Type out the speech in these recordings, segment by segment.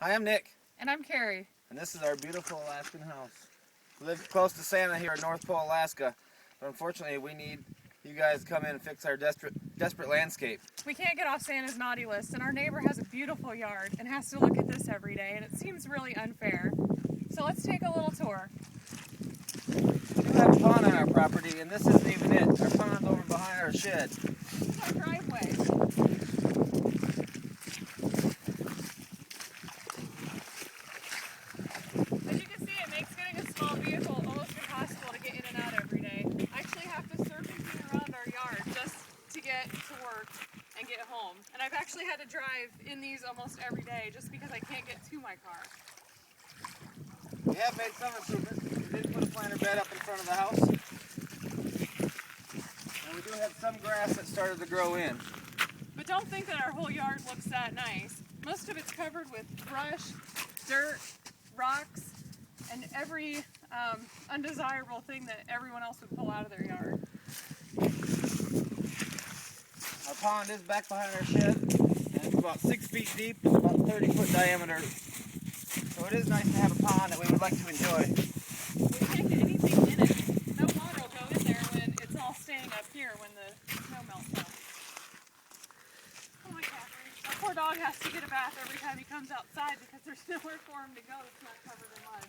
Hi, I'm Nick, And I'm Carrie. and this is our beautiful Alaskan house. We live close to Santa here in North Pole, Alaska, but unfortunately we need you guys to come in and fix our desperate landscape. We can't get off Santa's naughty list, and our neighbor has a beautiful yard and has to look at this every day, and it seems really unfair. So let's take a little tour. We do have a pond on our property, and this isn't even it. Our pond's over behind our shed. This is our driveway. As you can see, it makes getting a small vehicle almost impossible to get in and out every day. I actually have to serpentine around our yard just to get to work and get home. And I've actually had to drive in these almost every day just because I can't get to my car. We have made some improvements. We did put a planter bed up in front of the house. And we do have some grass that started to grow in. But don't think that our whole yard looks that nice. Most of it's covered with brush, dirt, rocks, and every undesirable thing that everyone else would pull out of their yard. Our pond is back behind our shed, and it's about 6 feet deep and about 30-foot diameter. So it is nice to have a pond that we would like to enjoy. We can't get anything in it. No water will go in there when it's all staying up here when the snow melts up. Oh my Catherine. Our poor dog has to get a bath every time he comes outside because there's nowhere for him to go that's not covered in mud.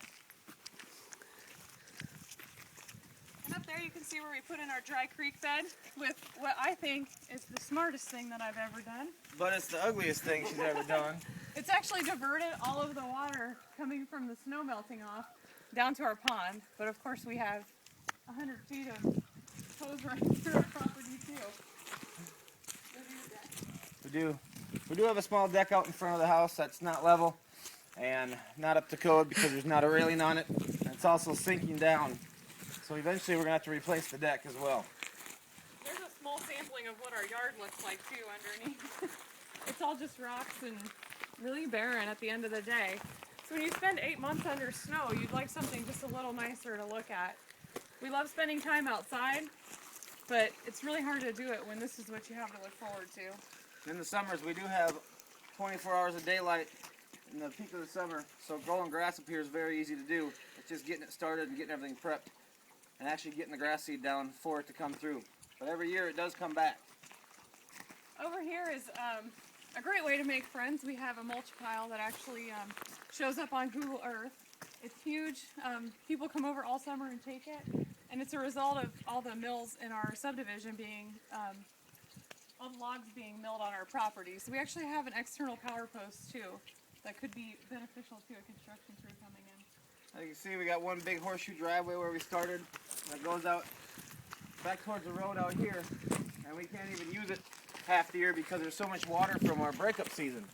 And up there you can see where we put in our dry creek bed with what I think is the smartest thing that I've ever done. But it's the ugliest thing she's ever done. It's actually diverted all of the water coming from the snow melting off down to our pond. But of course we have 100 feet of hose running through our property too. We do have a small deck out in front of the house that's not level and not up to code because there's not a railing on it. And it's also sinking down. So eventually we're going to have to replace the deck as well. There's a small sampling of what our yard looks like too underneath. It's all just rocks and really barren at the end of the day. So when you spend 8 months under snow, you'd like something just a little nicer to look at. We love spending time outside, but it's really hard to do it when this is what you have to look forward to. In the summers we do have 24 hours of daylight in the peak of the summer, so growing grass up here is very easy to do. It's just getting it started and getting everything prepped and actually getting the grass seed down for it to come through. But every year it does come back. Over here is a great way to make friends. We have a mulch pile that actually shows up on Google Earth. It's huge. People come over all summer and take it, and it's a result of all the mills in our subdivision being, all the logs being milled on our property. So we actually have an external power post too that could be beneficial to a construction crew coming in. As you can see, we got one big horseshoe driveway where we started that goes out back towards the road out here, and we can't even use it half the year because there's so much water from our breakup season.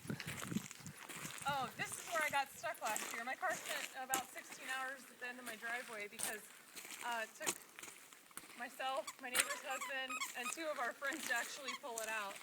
Oh, this is where I got stuck last year. My car spent about 16 hours at the end of my driveway because it took myself, my neighbor's husband, and 2 of our friends to actually pull it out.